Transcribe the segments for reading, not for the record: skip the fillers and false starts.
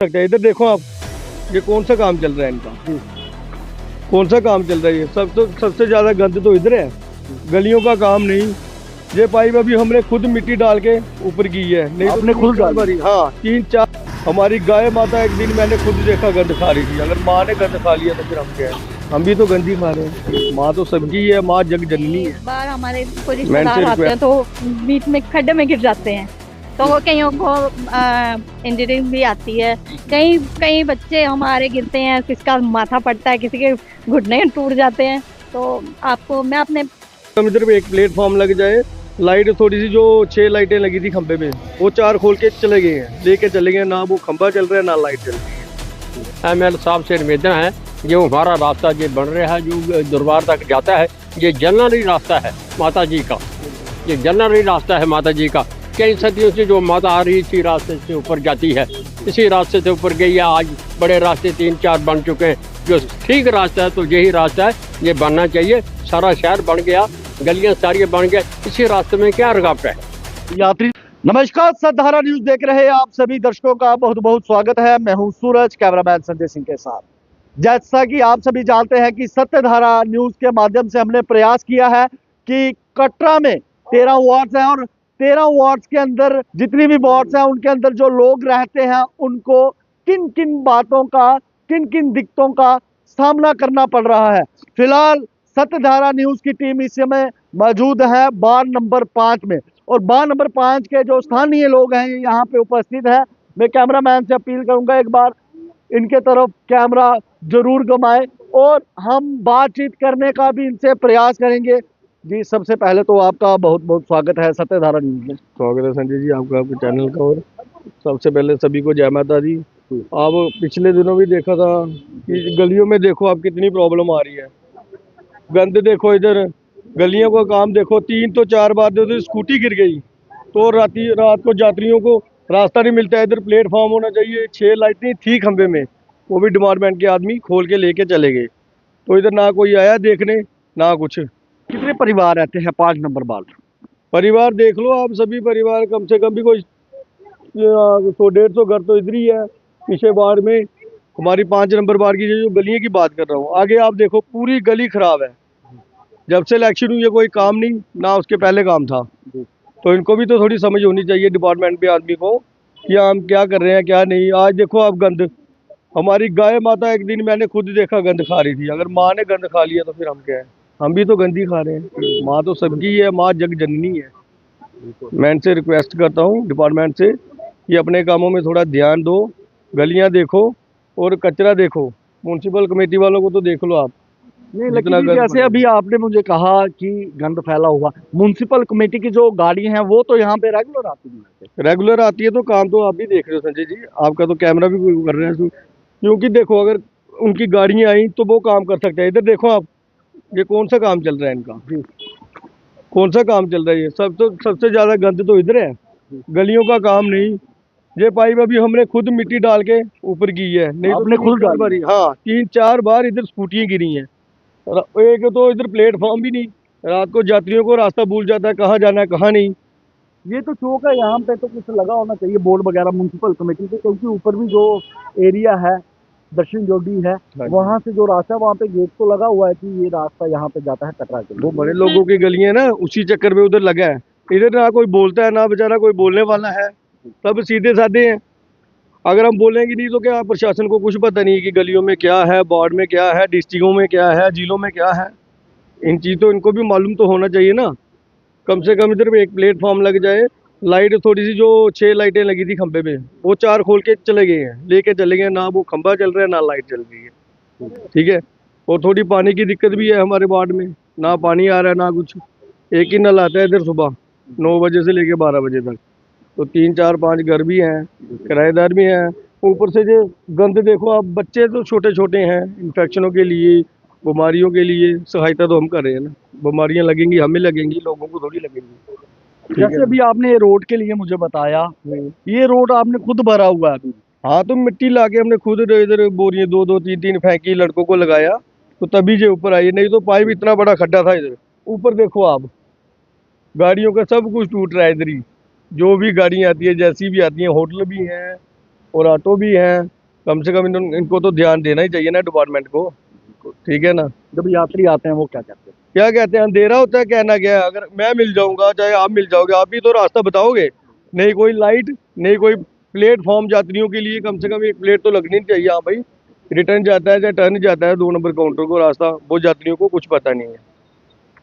सकते हैं। इधर देखो आप, ये कौन सा काम चल रहा है इनका, कौन सा काम चल रहा है। ये सबसे ज्यादा गंद तो इधर है, गलियों का काम नहीं। ये पाइप अभी हमने खुद मिट्टी डाल के ऊपर की है, नहीं आपने खुद डाली? हाँ, 3-4 हमारी गाय माता एक दिन मैंने खुद देखा गंद खा रही थी। अगर माँ ने गंद खा लिया तो फिर हम क्या है, हम भी तो गंदी खा रहे हैं। माँ तो सबकी है, माँ जग जननी है। बार हमारे कोई रिश्तेदार आते हैं तो बीच में खड्डे में गिर जाते हैं, तो वो कईयों को इंजरी भी आती है। कई बच्चे हमारे गिरते हैं, किसका माथा पड़ता है, किसी के घुटने टूट जाते हैं। तो आपको मैं अपने इधर पे एक प्लेटफॉर्म लग जाए, लाइट थोड़ी सी जो 6 लाइटें लगी थी खंबे में, वो 4 खोल के चले गए हैं, लेके चले गए। ना वो खंबा चल रहा है ना लाइट चल रही है। ML साहब से निवेदन है, जो हमारा रास्ता जो बन रहा है, जो दरबार तक जाता है, ये जनरली रास्ता है माता जी का। ये जनरली रास्ता है माता जी का। कई सदियों से जो माता आ रही थी रास्ते से ऊपर जाती है, इसी रास्ते से ऊपर गई है। आज बड़े रास्ते 3-4 बन चुके हैं, जो ठीक रास्ता है तो यही रास्ता है, ये बनना चाहिए। सारा शहर बन गया, गलियां सारी बन गए, इसी रास्ते में क्या रुकावट है। यात्री नमस्कार, सतधारा न्यूज देख रहे हैं आप सभी दर्शकों का बहुत बहुत स्वागत है। मैं हूं सूरज, कैमरामैन संजय सिंह के साथ। जैसा कि आप सभी जानते हैं कि सत्यधारा न्यूज के माध्यम से हमने प्रयास किया है कि कटरा में 13 वार्ड्स हैं और 13 वार्ड्स के अंदर जितनी भी वार्ड्स हैं उनके अंदर जो लोग रहते हैं उनको किन किन बातों का, किन किन दिक्कतों का सामना करना पड़ रहा है। फिलहाल सत्यधारा न्यूज की टीम इस समय मौजूद है वार्ड नंबर 5 में, और वार्ड नंबर 5 के जो स्थानीय लोग हैं यहाँ पे उपस्थित है। मैं कैमरामैन से अपील करूंगा एक बार इनके तरफ कैमरा जरूर घुमाए और हम बातचीत करने का भी इनसे प्रयास करेंगे। जी, सबसे पहले तो आपका बहुत बहुत स्वागत है सत्यधारा न्यूज में। स्वागत है संजय जी आपका, आपके चैनल का। और सबसे पहले सभी को जय माता दी। आप पिछले दिनों भी देखा था कि गलियों में देखो आप कितनी प्रॉब्लम आ रही है। गंद देखो, इधर गलियों का काम देखो। 3 तो 4 बार तो स्कूटी गिर गई, तो रात को यात्रियों को रास्ता नहीं मिलता है। इधर प्लेटफॉर्म होना चाहिए, 6 लाइटें थी खंबे में, वो भी डिपार्टमेंट के आदमी खोल के लेके चले गए। तो इधर ना कोई आया देखने ना कुछ। कितने परिवार रहते हैं 5 नंबर वार्ड? परिवार देख लो आप, सभी परिवार कम से कम भी कोई 100-150 घर तो इधर ही है। पीछे वार्ड में हमारी 5 नंबर वार्ड की जो गलियों की बात कर रहा हूँ, आगे आप देखो पूरी गली खराब है। जब से इलेक्शन हुई है कोई काम नहीं, ना उसके पहले काम था। तो इनको भी तो थोड़ी समझ होनी चाहिए डिपार्टमेंट के आदमी को कि हम क्या कर रहे हैं क्या नहीं। आज देखो आप गंद, हमारी गाय माता एक दिन मैंने खुद देखा गंद खा रही थी। अगर माँ ने गंद खा लिया तो फिर हम क्या है, हम भी तो गंदी खा रहे हैं। माँ तो सबकी है, माँ जग जननी है। मैं इनसे रिक्वेस्ट करता हूँ डिपार्टमेंट से कि अपने कामों में थोड़ा ध्यान दो। गलियाँ देखो और कचरा देखो। म्यूनसिपल कमेटी वालों को तो देख लो आप। नहीं, लेकिन जैसे अभी आपने मुझे कहा कि गंद फैला हुआ, म्युनिसिपल कमेटी की जो गाड़ी हैं वो तो यहाँ पे रेगुलर आती है। रेगुलर आती है तो काम तो आप भी देख रहे हो संजय जी, आपका तो कैमरा भी कर रहे हैं। क्योंकि देखो अगर उनकी गाड़ियाँ आई तो वो काम कर सकते हैं। इधर देखो आप, ये कौन सा काम चल रहा है इनका, कौन सा काम चल रहा है। ये सबसे ज्यादा गंद तो इधर है, गलियों का काम नहीं। ये पाइप अभी हमने खुद मिट्टी डाल के ऊपर की है, नहीं आपने तो खुद डाली? हाँ, 3-4 बार इधर स्कूटियाँ गिरी हैं। एक तो इधर प्लेटफॉर्म भी नहीं, रात को यात्रियों को रास्ता भूल जाता है, कहाँ जाना है कहाँ नहीं। ये तो चौक है, यहाँ पे तो कुछ लगा होना चाहिए बोर्ड वगैरह म्युनिसिपल कमेटी से, क्योंकि ऊपर भी जो एरिया है दक्षिण जोड़ी है, वहाँ से जो रास्ता है वहाँ पे गेट तो लगा हुआ है कि ये रास्ता यहाँ पे जाता है कटरा के लिए। वो बड़े लोगों की गलियां ना, उसी चक्कर में उधर लगा है। इधर ना कोई बोलता है ना बेचारा कोई बोलने वाला है, सब सीधे साधे हैं। अगर हम बोलेंगे नहीं तो क्या प्रशासन को कुछ पता नहीं है कि गलियों में क्या है, वार्ड में क्या है, डिस्ट्रिक्टों में क्या है, जिलों में क्या है। इन चीज़ तो इनको भी मालूम तो होना चाहिए ना। कम से कम इधर एक प्लेटफॉर्म लग जाए, लाइट थोड़ी सी जो 6 लाइटें लगी थी खंबे में, वो 4 खोल के चले गए हैं, लेके चले गए। ना वो खंबा चल रहा है ना लाइट चल रही है, ठीक है। और थोड़ी पानी की दिक्कत भी है हमारे वार्ड में, ना पानी आ रहा है ना कुछ। एक ही नल आता है इधर सुबह 9 बजे से लेके 12 बजे तक। तो 3-4-5 घर भी हैं, किराएदार भी हैं। ऊपर से जो गंद देखो आप, बच्चे तो छोटे छोटे हैं, इन्फेक्शनों के लिए, बीमारियों के लिए सहायता तो हम कर रहे हैं ना। बीमारियां लगेंगी हमें, लगेंगी लोगों को थोड़ी लगेंगी। जैसे अभी आपने रोड के लिए मुझे बताया, ये रोड आपने खुद भरा हुआ है अभी? हाँ, तो मिट्टी ला के हमने खुद इधर बोरियां 2-2 3-3 फेंकी, लड़कों को लगाया तो तभी जो ऊपर आई। नहीं तो पाइप इतना बड़ा खड्डा था इधर। ऊपर देखो आप, गाड़ियों का सब कुछ टूट रहा है इधर ही। जो भी गाड़ियाँ आती है, जैसी भी आती हैं, होटल भी हैं, और ऑटो भी हैं। कम से कम इनको तो ध्यान देना ही चाहिए ना डिपार्टमेंट को, ठीक है ना। जब यात्री आते हैं वो क्या कहते हैं? क्या कहते हैं, अंधेरा होता है, कहना क्या है। अगर मैं मिल जाऊंगा चाहे आप मिल जाओगे, आप ही तो रास्ता बताओगे। नहीं कोई लाइट, नहीं कोई प्लेटफॉर्म यात्रियों के लिए, कम से कम एक प्लेट तो लगनी चाहिए। हाँ भाई, रिटर्न जाता है चाहे टर्न जाता है 2 नंबर काउंटर को रास्ता, वो यात्रियों को कुछ पता नहीं है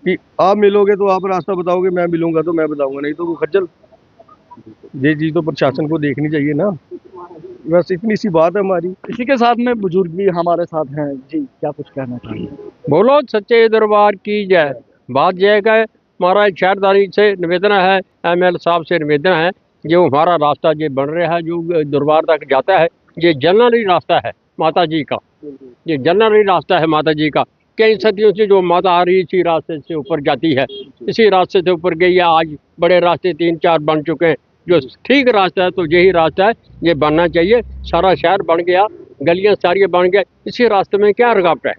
कि आप मिलोगे तो आप रास्ता बताओगे, मैं मिलूंगा तो मैं बताऊंगा, नहीं तो वो खज्जल। ये चीज तो प्रशासन को देखनी चाहिए ना। बस इतनी सी बात है हमारी। इसी के साथ में बुजुर्ग भी हमारे साथ हैं जी, क्या कुछ कहना चाहिए? बोलो सच्चे दरबार की जय। बात यह है कि हमारा शहरदारी से निवेदन है, ML साहब से निवेदन है, जो हमारा रास्ता ये बन रहा है जो दरबार तक जाता है, ये जनरली रास्ता है माता जी का। ये जनरली रास्ता है माता जी का। कई सदियों से जो माता आ रही इसी रास्ते से ऊपर जाती है, इसी रास्ते से ऊपर गई है। आज बड़े रास्ते 3-4 बन चुके हैं। जो ठीक रास्ता है तो यही रास्ता है, ये बनना चाहिए। सारा शहर बन गया, गलियां सारी बन गए, इसी रास्ते में क्या रुकावट है?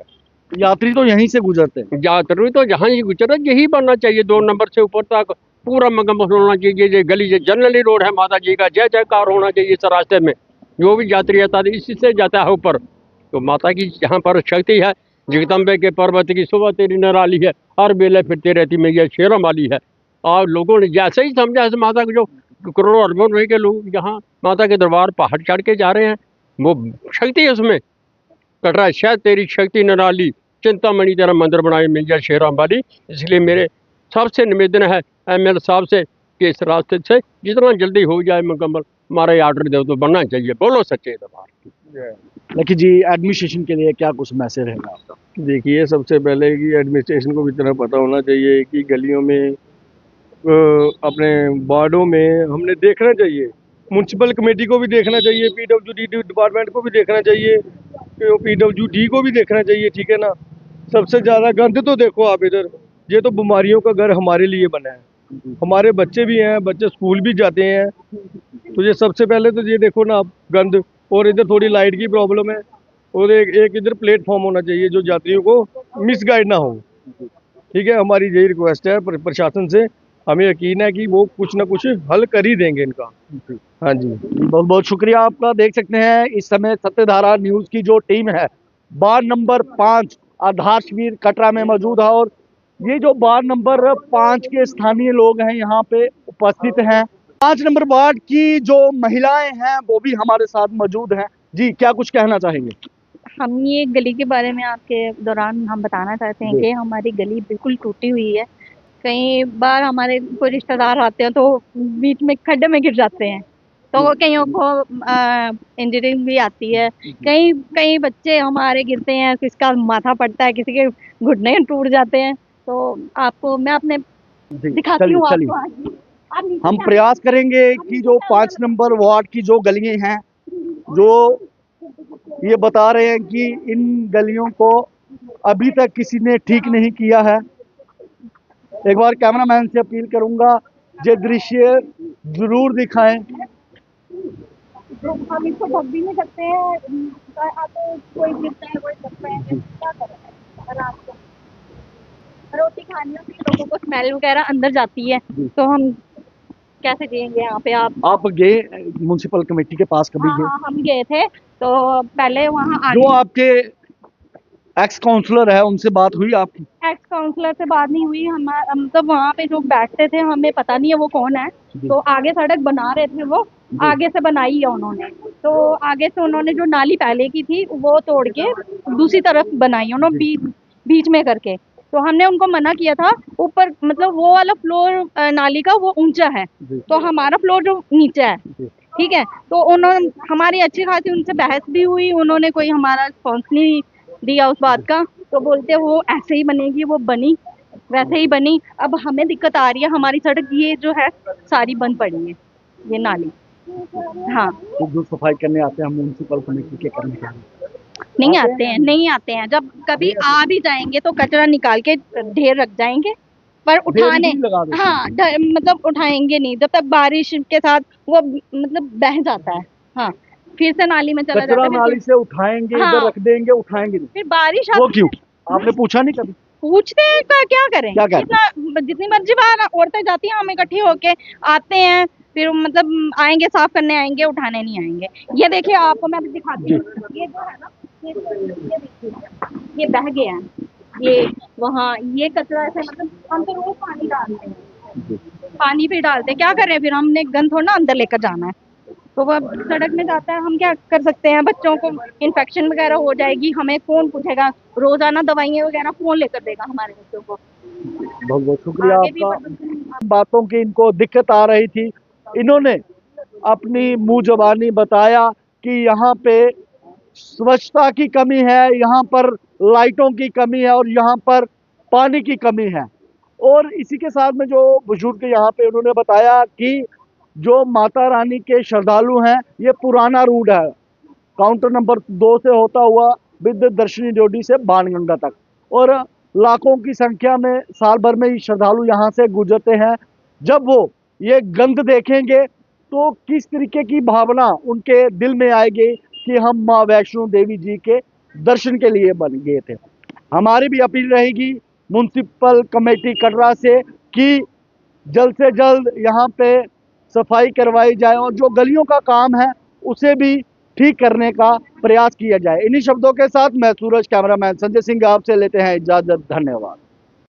यात्री तो यहीं से गुजरते हैं। यात्री तो जहाँ ही गुजरे यही बनना चाहिए। 2 नंबर से ऊपर तक पूरा मगम होना चाहिए। ये गली ये जनरली रोड है माता जी का, जय जयकार होना चाहिए इस रास्ते में। जो भी यात्री आता है इसी से जाता है ऊपर। तो माता की जहाँ पर शक्ति है, जगदम्बे के पर्वत की शोभा तेरी निराली है, हर बेले फिरती रहती मैया शेरों वाली है। और लोगों ने जैसे ही समझा इस माता को, जो करोड़ों अरबों रुपए के लोग यहाँ माता के दरबार पहाड़ चढ़ के जा रहे हैं, वो शक्ति है उसमें। कटरा शायद तेरी शक्ति निराली, चिंतामणि तेरा मंदिर बनाए मैया शेरों वाली। इसलिए मेरे सबसे निवेदन है ML साहब से कि इस रास्ते से जितना जल्दी हो जाए मुकम्मल, हमारा ऑर्डर दे तो बनना चाहिए। बोलो सच्चे दरबार की। लेकिन जी एडमिनिस्ट्रेशन के लिए क्या कुछ मैसेज रहेगा आपका? देखिए, सबसे पहले कि एडमिनिस्ट्रेशन को भी इतना पता होना चाहिए कि गलियों में अपने वार्डों में हमने देखना चाहिए। म्यूनसिपल कमेटी को भी देखना चाहिए, PWD डिपार्टमेंट को भी देखना चाहिए, PWD को भी देखना चाहिए, ठीक है ना। सबसे ज़्यादा गंद तो देखो आप इधर, ये तो बीमारियों का घर हमारे लिए बना है। हमारे बच्चे भी हैं, बच्चे स्कूल भी जाते हैं, तो ये सबसे पहले तो ये देखो ना आप गंद। और इधर थोड़ी लाइट की प्रॉब्लम है, और एक इधर प्लेटफॉर्म होना चाहिए जो यात्रियों को मिसगाइड ना हो, ठीक है। हमारी यही रिक्वेस्ट है प्रशासन से। हमें यकीन है कि वो कुछ ना कुछ हल कर ही देंगे इनका। हाँ जी, बहुत बहुत शुक्रिया आपका। देख सकते हैं इस समय सत्यधारा न्यूज की जो टीम है वार्ड नंबर 5 आधार शिविर कटरा में मौजूद है, और ये जो वार्ड नंबर 5 के स्थानीय लोग हैं यहाँ पे उपस्थित हैं। 5 नंबर वार्ड की जो महिलाएं हैं वो भी हमारे साथ मौजूद हैं। जी, क्या कुछ कहना चाहेंगे? हम ये गली के बारे में आपके दौरान हम बताना चाहते हैं कि हमारी गली बिल्कुल टूटी हुई है। कई बार हमारे कोई रिश्तेदार आते हैं तो बीच में खड्डे में गिर जाते हैं, तो कईयों को इंजरिंग भी आती है। कई कई बच्चे हमारे गिरते हैं, किसी का माथा पड़ता है, किसी के घुटने टूट जाते हैं। तो आपको मैं अपने दिखाती हूँ चलिए आपको। आप नीचे हम जाइए। प्रयास करेंगे कि जो 5 नंबर वार्ड की जो गलियां हैं, जो ये बता रहे हैं कि इन गलियों को अभी तक किसी ने ठीक नहीं किया है। एक बार कैमरामैन से अपील करूंगा ये दृश्य जरूर दिखाएं। हम इसको भग भी नहीं सकते हैं, तो कोई गिरता है, कोई सकता है, क्या करें। रात को रोटी खाने में लोगों को स्मेल वगैरह अंदर जाती है, तो हम कैसे जिएंगे यहाँ पे। आप गए म्युनिसिपल कमेटी के पास कभी गए? हाँ, हम गए थे। तो पहले वहाँ जो आपके एक्स काउंसलर है उनसे बात हुई आपकी? एक्स काउंसलर से बात नहीं हुई। हम मतलब वहाँ पे जो बैठते थे हमें पता नहीं है वो कौन है। तो आगे सड़क बना रहे थे, वो आगे से बनाई है उन्होंने। तो आगे से उन्होंने जो नाली पहले की थी वो तोड़ के दूसरी तरफ बनाई उन्होंने, बीच में करके। तो हमने उनको मना किया था। ऊपर मतलब वो वाला फ्लोर नाली का वो ऊंचा है, तो हमारा फ्लोर जो नीचे है, ठीक है। तो उन्होंने हमारी अच्छी खासी उनसे बहस भी हुई, उन्होंने कोई हमारा रिस्पॉन्स नहीं दिया उस बात का। तो बोलते वो ऐसे ही बनेगी, वो बनी वैसे ही बनी। अब हमें दिक्कत आ रही है, हमारी सड़क ये जो है सारी बंद पड़ी है, ये नाली। हाँ, तो जो सफाई करने आते हैं म्युनिसिपल कमेटी के कर्मचारी नहीं आते हैं। जब कभी आ भी जाएंगे तो कचरा निकाल के ढेर रख जाएंगे, पर उठाने हाँ मतलब उठाएंगे नहीं जब तक बारिश के साथ वो मतलब बह जाता है। हाँ, फिर से नाली में चला जाता है। नाली से उठाएंगे, हाँ, इधर रख देंगे, उठाएंगे नहीं। फिर बारिश वो क्यों? आपने पूछा नहीं कभी? पूछते हैं क्या करें। क्या कहते जितनी मर्जी बार औरतें जाती हैं, हम इकट्ठी होके आते हैं, फिर मतलब आएंगे, साफ करने आएंगे, उठाने नहीं आएंगे। ये देखिए, आपको मैं अभी दिखाती हूँ, ये जो है ना, ये देखिए, ये बह गया है, ये वहाँ, ये कचरा ऐसे, मतलब हम तो रोज पानी डालते हैं, पानी भी डालते हैं, क्या करें फिर, हमने गंद थोड़ा ना अंदर लेकर जाना है। तो वह सड़क में जाता है, हम क्या कर सकते हैं, बच्चों को इन्फेक्शन वगैरह हो जाएगी, हमें कौन पूछेगा, रोजाना दवाइयाँ वगैरह कौन लेकर देगा हमारे बच्चों को। बहुत बहुत शुक्रिया आगे भी आपका। बातों की इनको दिक्कत आ रही थी, इन्होंने अपनी मुंह जबानी बताया कि यहाँ पे स्वच्छता की कमी है, यहाँ पर लाइटों की कमी है और यहाँ पर पानी की कमी है। और इसी के साथ में जो बुजुर्ग यहाँ पे उन्होंने बताया कि जो माता रानी के श्रद्धालु हैं, ये पुराना रूट है, काउंटर नंबर 2 से होता हुआ विद्युत दर्शनी डोडी से बाणगंगा तक, और लाखों की संख्या में साल भर में ही श्रद्धालु यहाँ से गुजरते हैं। जब वो ये गंद देखेंगे तो किस तरीके की भावना उनके दिल में आएगी कि हम माँ वैष्णो देवी जी के दर्शन के लिए बन गए थे। हमारी भी अपील रहेगी म्युनिसिपल कमेटी कटरा से कि जल्द से जल्द यहाँ पे सफाई करवाई जाए और जो गलियों का काम है उसे भी ठीक करने का प्रयास किया जाए। इन्हीं शब्दों के साथ मैं सूरज, कैमरामैन संजय सिंह आपसे लेते हैं इजाजत। धन्यवाद।